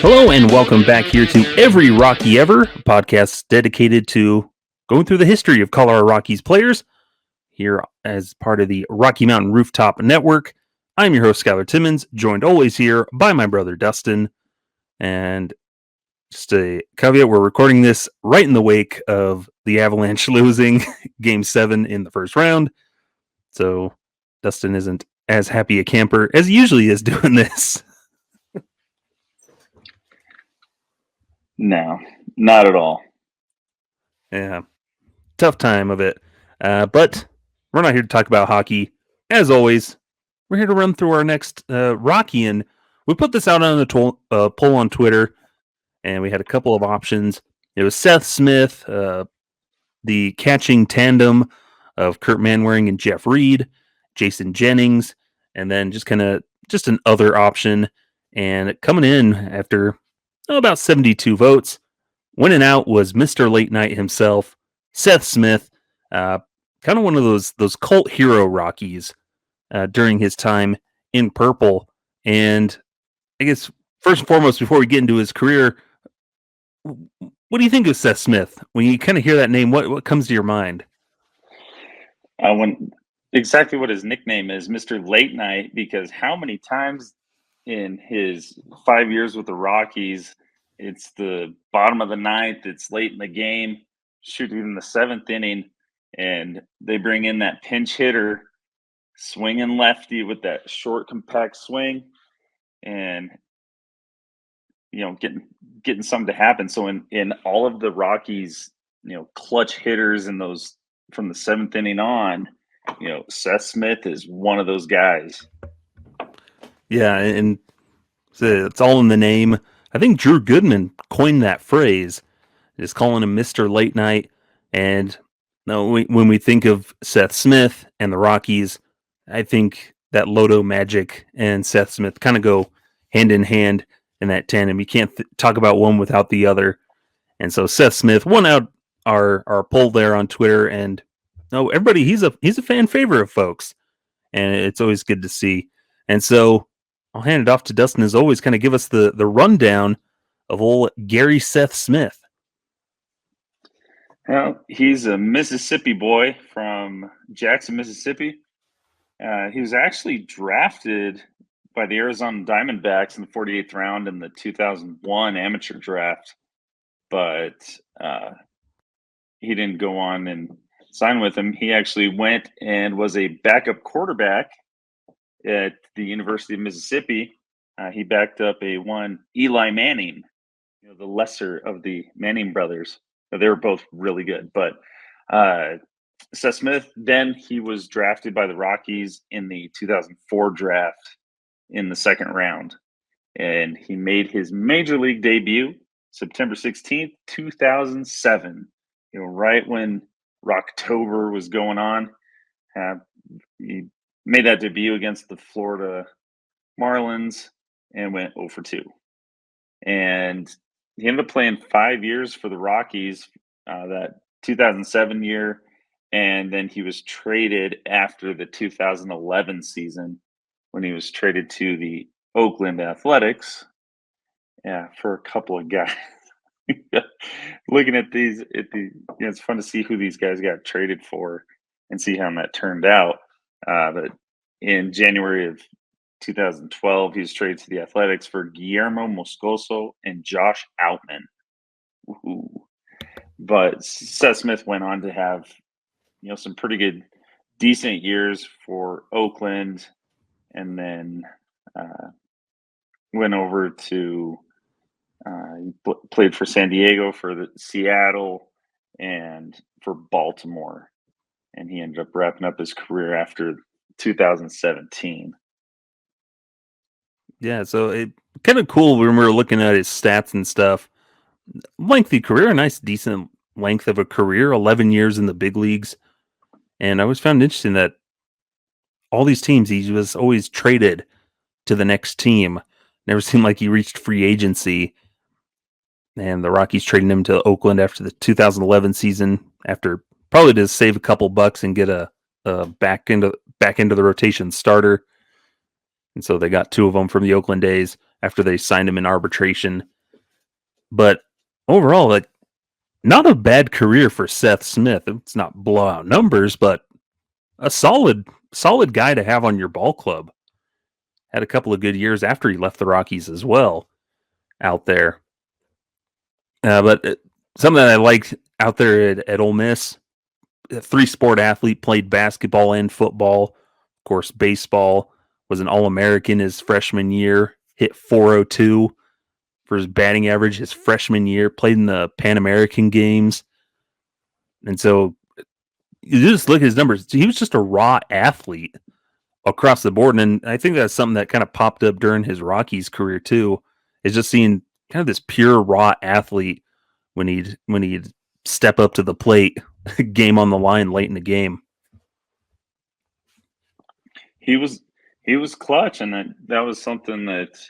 Hello and welcome back here to Every Rockie Ever, a podcast dedicated to going through the history of Colorado Rockies players here as part of the Rocky Mountain Rooftop Network. I'm your host, Skyler Timmins, joined always here by my brother, Dustin. And just a caveat, we're recording this right in the wake of the Avalanche losing Game 7 in the first round. So Dustin isn't as happy a camper as he usually is doing this. No, not at all. Yeah, tough time of it. But we're not here to talk about hockey. As always, we're here to run through our next Rocky. And we put this out on the poll on Twitter, and we had a couple of options. It was Seth Smith, the catching tandem of Kurt Manwaring and Jeff Reed, Jason Jennings, and then just an other option. And coming in after about 72 votes, winning out was Mr. Late Night himself, Seth Smith, kind of one of those cult hero Rockies during his time in purple. And I guess first and foremost, before we get into his career, what do you think of Seth Smith? When you kind of hear that name, what comes to your mind? Exactly what his nickname is, Mr. Late Night, because how many times in his 5 years with the Rockies, it's the bottom of the ninth, it's late in the game, shooting in the seventh inning, and they bring in that pinch hitter, swinging lefty with that short, compact swing, and getting something to happen. So in all of the Rockies, clutch hitters in those from the seventh inning on, Seth Smith is one of those guys. Yeah, and it's all in the name. I think Drew Goodman coined that phrase, just calling him Mr. Late Night. And when we think of Seth Smith and the Rockies, I think that Loto Magic and Seth Smith kind of go hand in hand in that tandem. You can't talk about one without the other. And so Seth Smith won out our poll there on Twitter, and everybody, he's a fan favorite of folks, and it's always good to see. And so I'll hand it off to Dustin as always, kind of give us the rundown of old Gary Seth Smith. Well, he's a Mississippi boy from Jackson, Mississippi. He was actually drafted by the Arizona Diamondbacks in the 48th round in the 2001 amateur draft, but he didn't go on and sign with him. He actually went and was a backup quarterback at the University of Mississippi. He backed up one Eli Manning, the lesser of the Manning brothers. They were both really good, but Seth Smith, then he was drafted by the Rockies in the 2004 draft in the second round, and he made his major league debut September 16th, 2007, right when Rocktober was going on. He made that debut against the Florida Marlins and went 0 for 2. And he ended up playing 5 years for the Rockies, that 2007 year, and then he was traded after the 2011 season when he was traded to the Oakland Athletics. Yeah, for a couple of guys. Looking at these, it's fun to see who these guys got traded for and see how that turned out. But in January of 2012, he was traded to the Athletics for Guillermo Moscoso and Josh Outman. Ooh. But Seth Smith went on to have, some pretty good, decent years for Oakland, and then went over to he played for San Diego, for Seattle, and for Baltimore. And he ended up wrapping up his career after 2017. Yeah, so it kind of cool when we were looking at his stats and stuff. Lengthy career, a nice, decent length of a career, 11 years in the big leagues. And I always found interesting that all these teams, he was always traded to the next team. Never seemed like he reached free agency. And the Rockies trading him to Oakland after the 2011 season, after probably to save a couple bucks and get a back into the rotation starter. And so they got two of them from the Oakland days after they signed him in arbitration. But overall, like, not a bad career for Seth Smith. It's not blowout numbers, but a solid guy to have on your ball club. Had a couple of good years after he left the Rockies as well out there. But something that I liked out there at Ole Miss, a three-sport athlete, played basketball and football. Of course, baseball, was an All-American his freshman year, hit .402 for his batting average his freshman year, played in the Pan American Games. And so you just look at his numbers. He was just a raw athlete across the board. And I think that's something that kind of popped up during his Rockies career too, is just seeing kind of this pure raw athlete when he'd step up to the plate, game on the line late in the game. He was clutch, and that was something that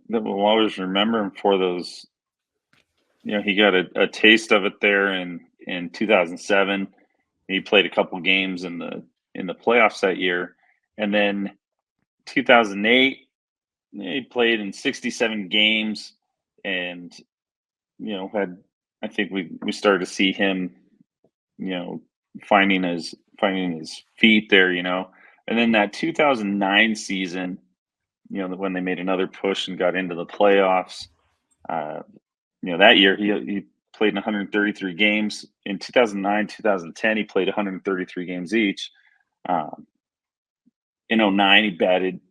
we'll always remember him for. Those, he got a taste of it there in 2007. He played a couple games in the playoffs that year, and then 2008 he played in 67 games, and had, I think we started to see him, finding his feet there, and then that 2009 season, when they made another push and got into the playoffs, that year he played in 133 games. In 2009, 2010, he played 133 games each. In 2009, he batted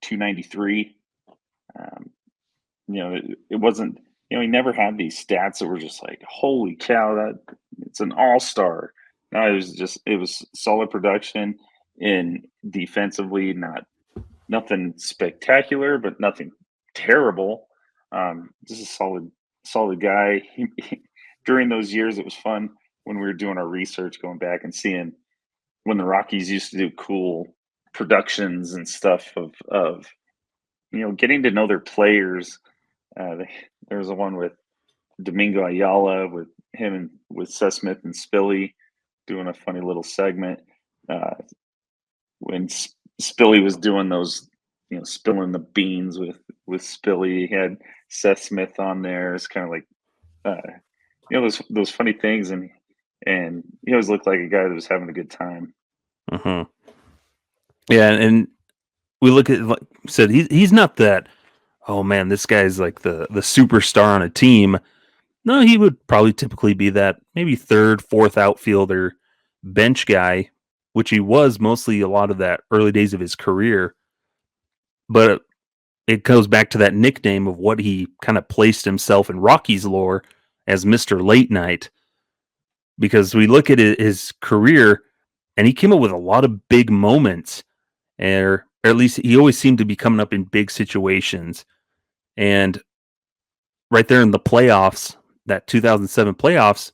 .293. It wasn't, he never had these stats that were just like, holy cow, that it's an all-star. No, it was solid production in defensively, nothing spectacular, but nothing terrible. Just a solid guy. During those years, it was fun when we were doing our research, going back and seeing when the Rockies used to do cool productions and stuff of getting to know their players. There was a one with Domingo Ayala with him and with Seth Smith and Spilly doing a funny little segment when Spilly was doing those, spilling the beans with Spilly. He had Seth Smith on there. It's kind of like those funny things, and he always looked like a guy that was having a good time. Uh-huh. Yeah, and we look at, like I said, he's not that, oh man, this guy's like the superstar on a team. No, he would probably typically be that maybe third, fourth outfielder, bench guy, which he was mostly a lot of that early days of his career. But it goes back to that nickname of what he kind of placed himself in Rockies lore as Mr. Late Night. Because we look at his career, and he came up with a lot of big moments, or at least he always seemed to be coming up in big situations. And right there in the playoffs, that 2007 playoffs,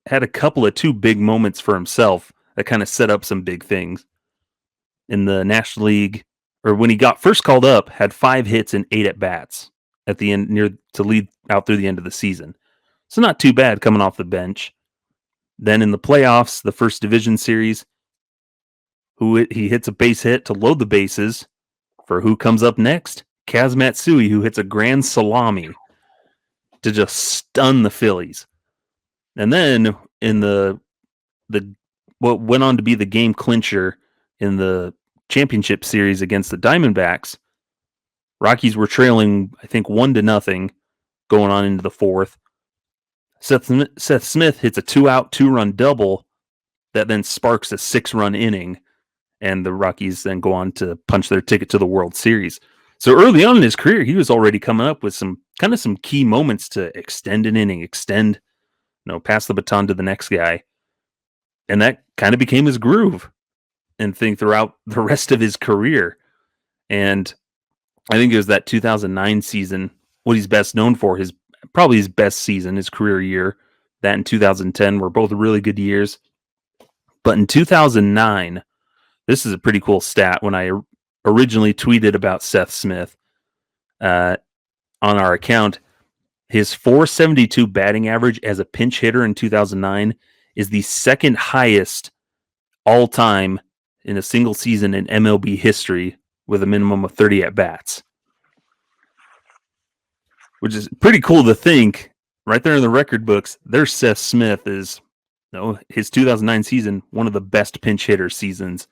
had a couple of two big moments for himself that kind of set up some big things. In the National League, or when he got first called up, had 5 hits and 8 at bats at the end, near to lead out through the end of the season. So not too bad coming off the bench. Then in the playoffs, the first division series, he hits a base hit to load the bases for who comes up next? Kaz Matsui, who hits a grand salami to just stun the Phillies. And then in the what went on to be the game clincher in the championship series against the Diamondbacks, Rockies were trailing, I think, 1-0 going on into the fourth. Seth Smith hits a 2-out, 2-run double that then sparks a 6-run inning, and the Rockies then go on to punch their ticket to the World Series. So early on in his career, he was already coming up with some key moments to extend an inning, pass the baton to the next guy. And that kind of became his groove and thing throughout the rest of his career. And I think it was that 2009 season, what he's best known for, probably his best season, his career year. That in 2010 were both really good years. But in 2009, this is a pretty cool stat. When I originally tweeted about Seth Smith on our account, his .472 batting average as a pinch hitter in 2009 is the second highest all time in a single season in MLB history, with a minimum of 30 at bats. which is pretty cool to think. Right there in the record books, there's Seth Smith is, his 2009 season, one of the best pinch hitter seasons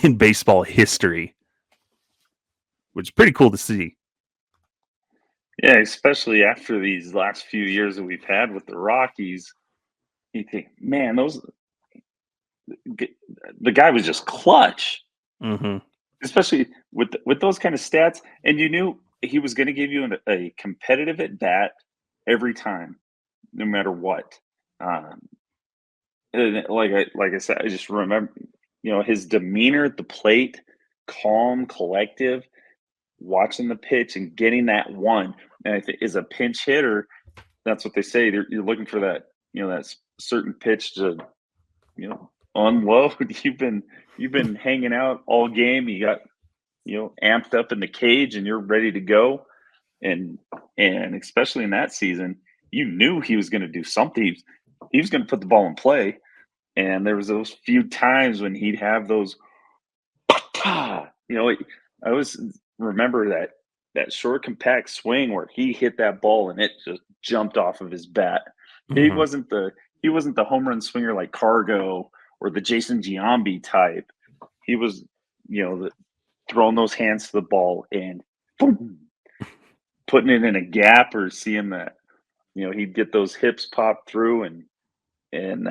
in baseball history, which is pretty cool to see. Yeah, especially after these last few years that we've had with the Rockies, you think, man, the guy was just clutch, Mm-hmm. especially with those kind of stats, and you knew he was going to give you a competitive at bat every time, no matter what. Um, and like I said, I just remember, his demeanor at the plate, calm, collective, watching the pitch and getting that one. And I think as a pinch hitter, that's what they say. You're looking for that, that certain pitch to, unload. You've been hanging out all game. You got, amped up in the cage, and you're ready to go. And especially in that season, you knew he was going to do something. He was going to put the ball in play. And there was those few times when he'd have those, I always remember that short, compact swing where he hit that ball and it just jumped off of his bat. He Mm-hmm. wasn't the home run swinger like Cargo or the Jason Giambi type. He was, throwing those hands to the ball and boom, putting it in a gap, or seeing that, he'd get those hips pop through, and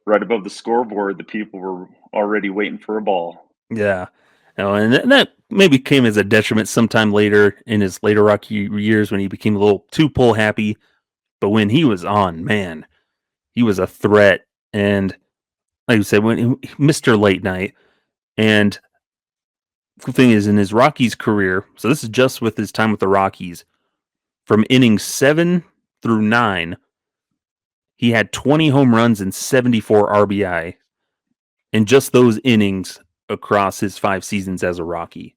right above the scoreboard, the people were already waiting for a ball. Yeah. And that maybe came as a detriment sometime later in his later Rocky years when he became a little too pull happy. But when he was on, man, he was a threat. And like you said, Mr. Late Night. And the thing is, in his Rockies career, so this is just with his time with the Rockies, from innings 7 through 9, he had 20 home runs and 74 RBI in just those innings across his 5 seasons as a Rocky.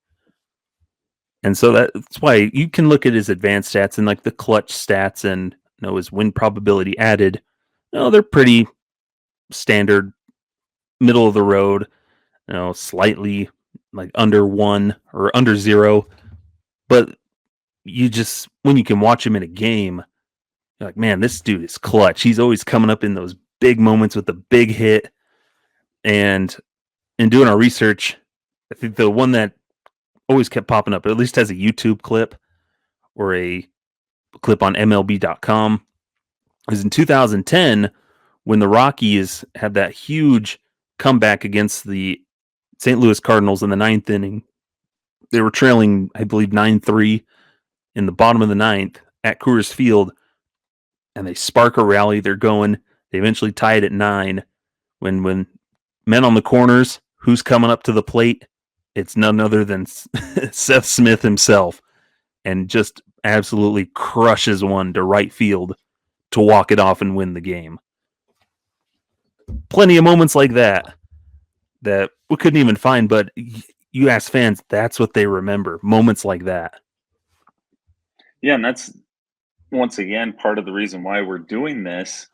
And so that's why you can look at his advanced stats and like the clutch stats and his win probability added. They're pretty standard, middle of the road, slightly like under 1 or under 0. But when you can watch him in a game, you're like, man, this dude is clutch. He's always coming up in those big moments with a big hit. And in doing our research, I think the one that always kept popping up, or at least has a YouTube clip or a clip on MLB.com, is in 2010 when the Rockies had that huge comeback against the St. Louis Cardinals in the 9th inning. They were trailing, I believe, 9-3 in the bottom of the 9th at Coors Field, and they spark a rally. They're going. They eventually tie it at 9. When men on the corners, who's coming up to the plate? It's none other than Seth Smith himself, and just absolutely crushes one to right field to walk it off and win the game. Plenty of moments like that we couldn't even find, but you ask fans, that's what they remember. Moments like that. Yeah, and that's once again part of the reason why we're doing this,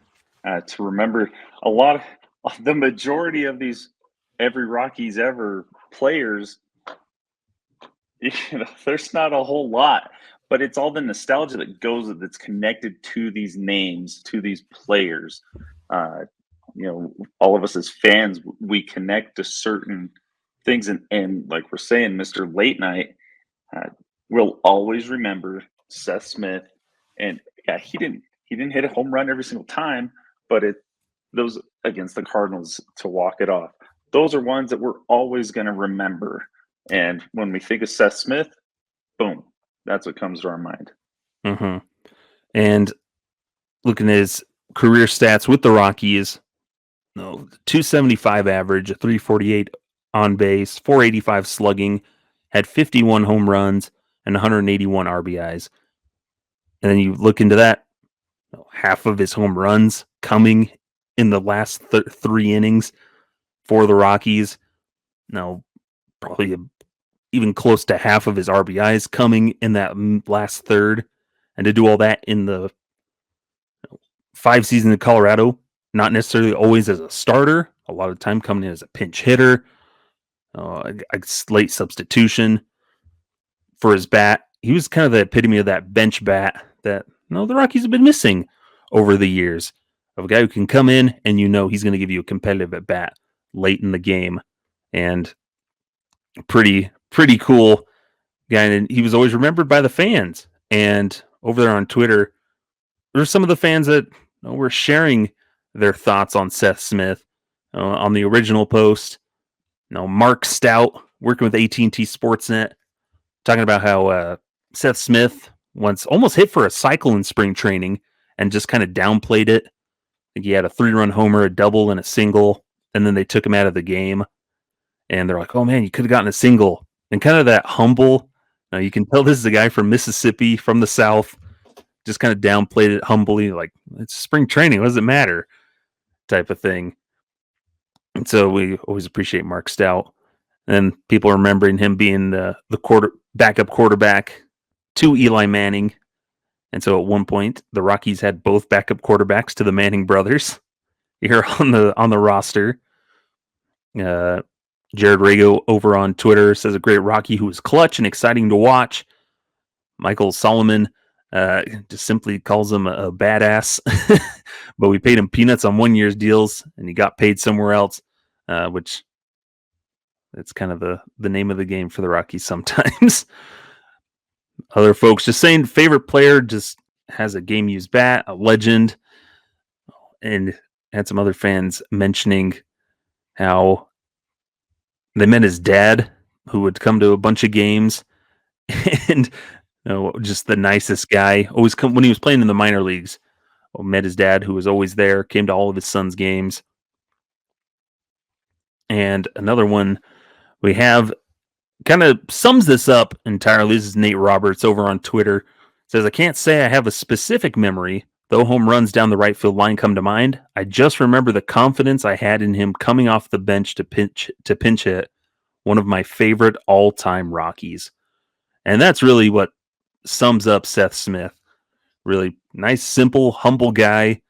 to remember a lot of the majority of these Every Rockies Ever players. There's not a whole lot, but it's all the nostalgia that's connected to these names, to these players. Uh, all of us as fans, we connect to certain things, and like we're saying, Mr. Late Night, we'll always remember Seth Smith. And yeah, he didn't hit a home run every single time, but those against the Cardinals to walk it off, those are ones that we're always going to remember. And when we think of Seth Smith, boom, that's what comes to our mind. Mm-hmm. And looking at his career stats with the Rockies, 275 average, a 348 on base, 485 slugging, had 51 home runs and 181 RBIs. And then you look into that, half of his home runs coming in the last 3 innings for the Rockies. Probably even close to half of his RBIs coming in that last third. And to do all that in the 5 seasons in Colorado, not necessarily always as a starter, a lot of time coming in as a pinch hitter, a late substitution for his bat. He was kind of the epitome of that bench bat that the Rockies have been missing over the years, of a guy who can come in and he's going to give you a competitive at bat late in the game, and pretty cool guy. And he was always remembered by the fans. And over there on Twitter, there's some of the fans that were sharing their thoughts on Seth Smith on the original post. Mark Stout, working with AT&T Sportsnet, talking about how Seth Smith once almost hit for a cycle in spring training and just kind of downplayed it. I think he had a 3-run homer, a double, and a single, and then they took him out of the game. And they're like, "Oh man, you could have gotten a single." And kind of that humble. You can tell this is a guy from Mississippi, from the South, just kind of downplayed it humbly, like, it's spring training, what does it matter, type of thing. And so we always appreciate Mark Stout. And people are remembering him being the backup quarterback to Eli Manning. And so at one point, the Rockies had both backup quarterbacks to the Manning brothers here on the roster. Jared Rago over on Twitter says, a great Rocky who was clutch and exciting to watch. Michael Solomon just simply calls him a badass. But we paid him peanuts on 1 year's deals, and he got paid somewhere else, which it's kind of the name of the game for the Rockies sometimes. Other folks just saying favorite player just has a game-used bat, a legend, and had some other fans mentioning how they met his dad, who would come to a bunch of games, and just the nicest guy. Always come when he was playing in the minor leagues. Met his dad, who was always there, came to all of his son's games. And another one we have kind of sums this up entirely. This is Nate Roberts over on Twitter. Says, I can't say I have a specific memory, though home runs down the right field line come to mind. I just remember the confidence I had in him coming off the bench to pinch hit one of my favorite all-time Rockies. And that's really what sums up Seth Smith. Really nice, simple, humble guy,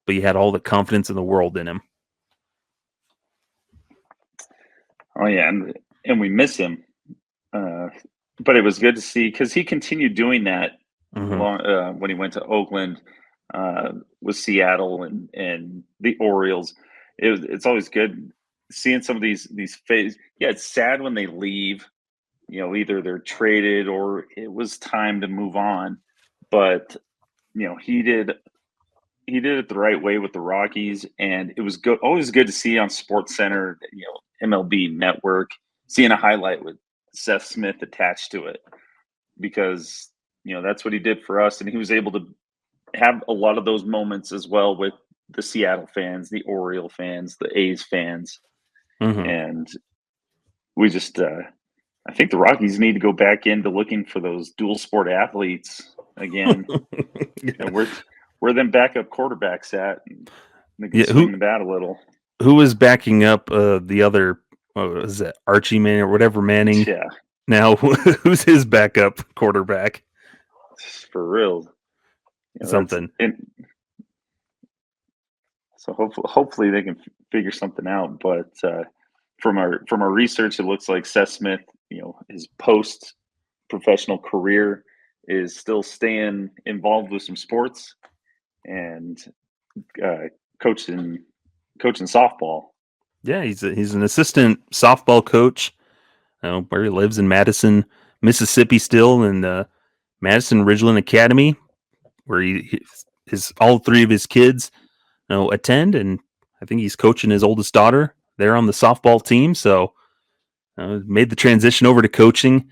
but he had all the confidence in the world in him. Oh, yeah, and we miss him. But it was good to see, because he continued doing that when he went to Oakland, with Seattle and the Orioles. It's always good seeing some of these phases. Yeah, it's sad when they leave. Either they're traded or it was time to move on. But he did it the right way with the Rockies, and it was always good to see on SportsCenter, MLB Network, seeing a highlight with Seth Smith attached to it, because that's what he did for us, and he was able to have a lot of those moments as well with the Seattle fans, the Oriole fans, the A's fans, and we just I think the Rockies need to go back into looking for those dual sport athletes again. Where them backup quarterbacks at, and they can swing the bat a little. Who was backing up the other? Is it Archie Manning or whatever Manning? Yeah. Now, who's his backup quarterback? For real. Something. So hopefully they can figure something out. But from our research, it looks like Seth Smith, his post-professional career is still staying involved with some sports and coaching softball. Yeah, he's an assistant softball coach, where he lives in Madison, Mississippi, still in the Madison Ridgeland Academy, where all three of his kids attend, and I think he's coaching his oldest daughter there on the softball team. So made the transition over to coaching,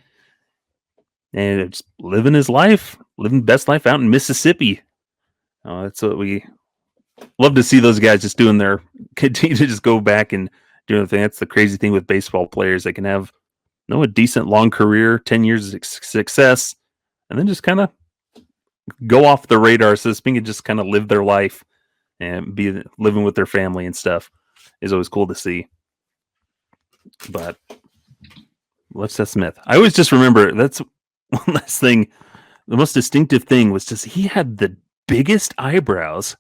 and just living his life, living best life out in Mississippi. That's what we love to see, those guys just continue to just go back and do the thing. That's the crazy thing with baseball players. They can have a decent long career, 10 years of success, and then just kind of go off the radar, so to speak, and just kind of live their life and be living with their family and stuff. Is always cool to see. But love Seth Smith. I always just remember, that's one last thing. The most distinctive thing was just he had the biggest eyebrows.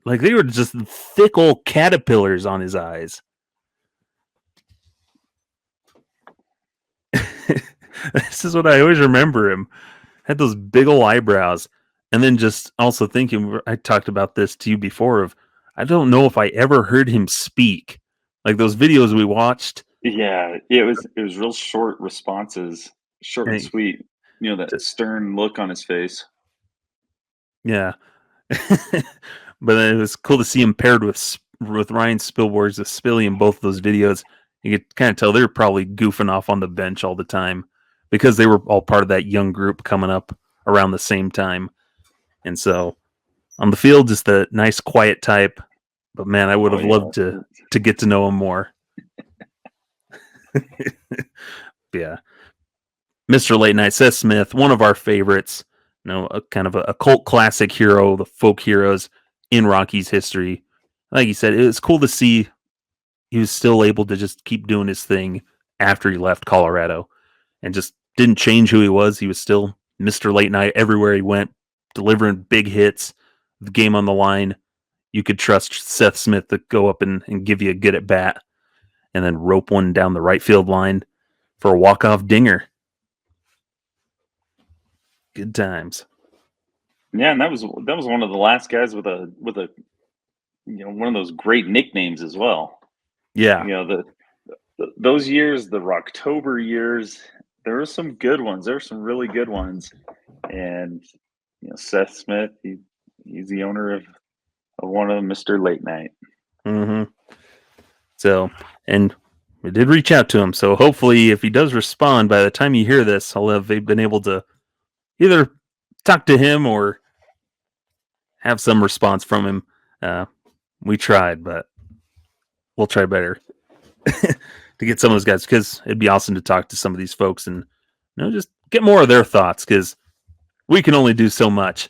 Like, they were just thick old caterpillars on his eyes. This is what I always remember him. had those big ol' eyebrows. And then just also thinking, I talked about this to you before, of I don't know if I ever heard him speak. Like those videos we watched, Yeah, it was real short responses, short and and sweet. That stern look on his face. yeah. But it was cool to see him paired with Ryan Spilborghs of Spilly in both those videos. You could kind of tell they were probably goofing off on the bench all the time because they were all part of that young group coming up around the same time. And so on the field, just the nice, quiet type. But man, I would Oh have yeah. loved to get to know him more. Yeah, Mr. Late Night, Seth Smith, one of our favorites. A kind of a cult classic hero, the folk heroes in Rockies history. Like you said, it was cool to see he was still able to just keep doing his thing after he left Colorado and just didn't change who he was. He was still Mr. Late Night everywhere he went, delivering big hits, the game on the line. You could trust Seth Smith to go up and give you a good at bat and then rope one down the right field line for a walk-off dinger. Good times. Yeah, and that was one of the last guys with a one of those great nicknames as well. Yeah. You know, those years, the Rocktober years, there were some good ones. There were some really good ones. And Seth Smith, he's the owner of one of them, Mr. Late Night. Mm-hmm. So, and we did reach out to him. So hopefully, if he does respond by the time you hear this, I'll have been able to either talk to him or have some response from him. We tried, but we'll try better to get some of those guys because it'd be awesome to talk to some of these folks and just get more of their thoughts because we can only do so much.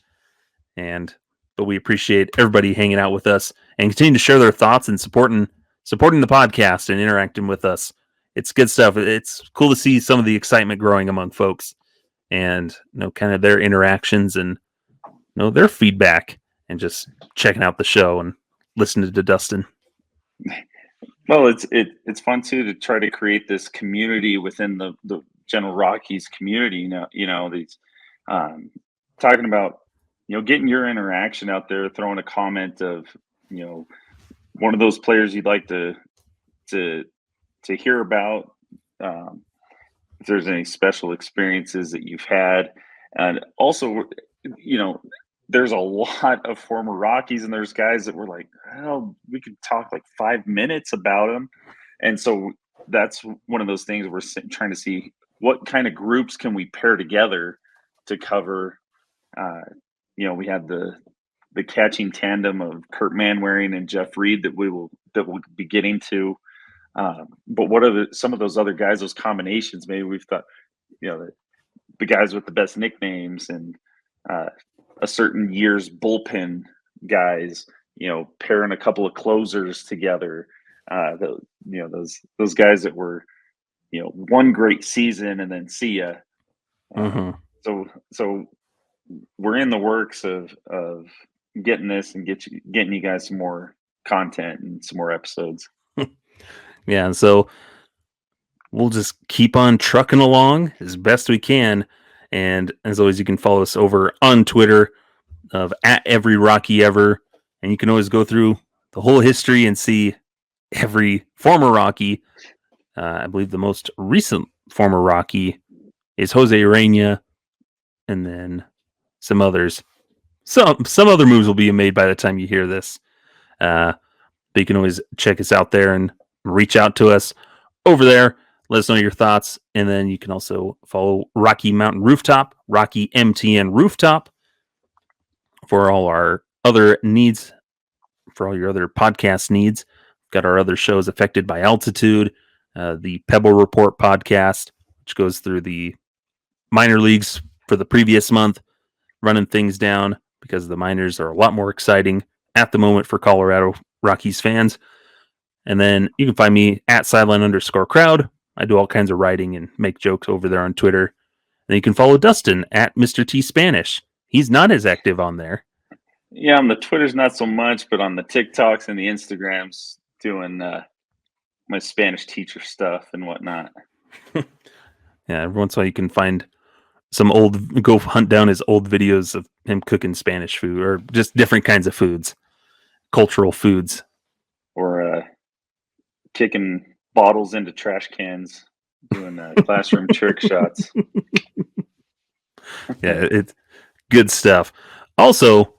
But we appreciate everybody hanging out with us and continue to share their thoughts and supporting the podcast and interacting with us. It's good stuff. It's cool to see some of the excitement growing among folks and kind of their interactions and their feedback and just checking out the show and listening to Dustin. Well, it's fun too to try to create this community within the General Rockies community. These talking about getting your interaction out there, throwing a comment of one of those players you'd like to hear about. If there's any special experiences that you've had, and also there's a lot of former Rockies, and there's guys that were like, well, we could talk like 5 minutes about them. And so that's one of those things we're trying to see what kind of groups can we pair together to cover. We had the catching tandem of Kurt Manwaring and Jeff Reed that we'll be getting to. But what are some of those other guys, those combinations? Maybe we've thought, the guys with the best nicknames and a certain year's bullpen guys, pairing a couple of closers together. Those guys that were, one great season and then see ya. Mm-hmm. So we're in the works of getting this and getting you guys some more content and some more episodes. Yeah, and so we'll just keep on trucking along as best we can. And as always, you can follow us over on Twitter of at Every Rockie Ever. And you can always go through the whole history and see every former Rocky. I believe the most recent former Rocky is Jose Urena, and then some others. Some other moves will be made by the time you hear this. But you can always check us out there and reach out to us over there. Let us know your thoughts. And then you can also follow Rocky Mountain Rooftop, Rocky MTN Rooftop for all our other needs, for all your other podcast needs. Got our other shows affected by altitude, the Pebble Report podcast, which goes through the minor leagues for the previous month, running things down because the minors are a lot more exciting at the moment for Colorado Rockies fans. And then you can find me at sideline_crowd. I do all kinds of writing and make jokes over there on Twitter. And you can follow Dustin at Mr. T Spanish. He's not as active on there. Yeah, on the Twitters, not so much, but on the TikToks and the Instagrams, doing my Spanish teacher stuff and whatnot. Yeah, every once in a while you can find go hunt down his old videos of him cooking Spanish food or just different kinds of foods, cultural foods. Or kicking bottles into trash cans, doing classroom trick shots. Yeah, it's good stuff. Also,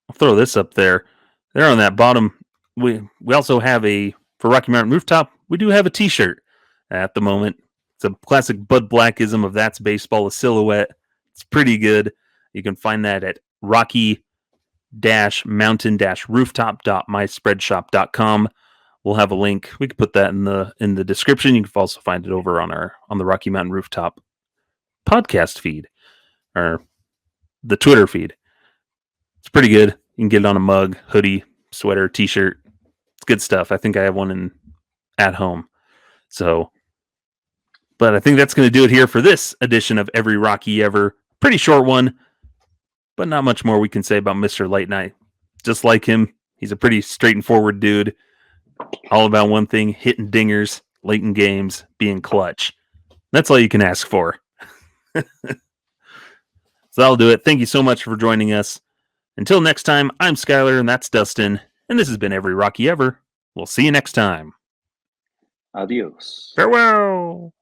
I'll throw this up there. There on that bottom, we also have for Rocky Mountain Rooftop, we do have a t-shirt at the moment. It's a classic Bud Blackism of That's Baseball, a silhouette. It's pretty good. You can find that at rocky-mountain-rooftop.myspreadshop.com. We'll have a link. We can put that in the description. You can also find it over on the Rocky Mountain Rooftop podcast feed or the Twitter feed. It's pretty good. You can get it on a mug, hoodie, sweater, t-shirt. It's good stuff. I think I have one at home. So, but I think that's going to do it here for this edition of Every Rockie Ever. Pretty short one, but not much more we can say about Mr. Late Night. Just like him, he's a pretty straight and forward dude. All about one thing, hitting dingers, late in games, being clutch. That's all you can ask for. So that'll do it. Thank you so much for joining us. Until next time, I'm Skyler, and that's Dustin, and this has been Every Rockie Ever. We'll see you next time. Adios. Farewell.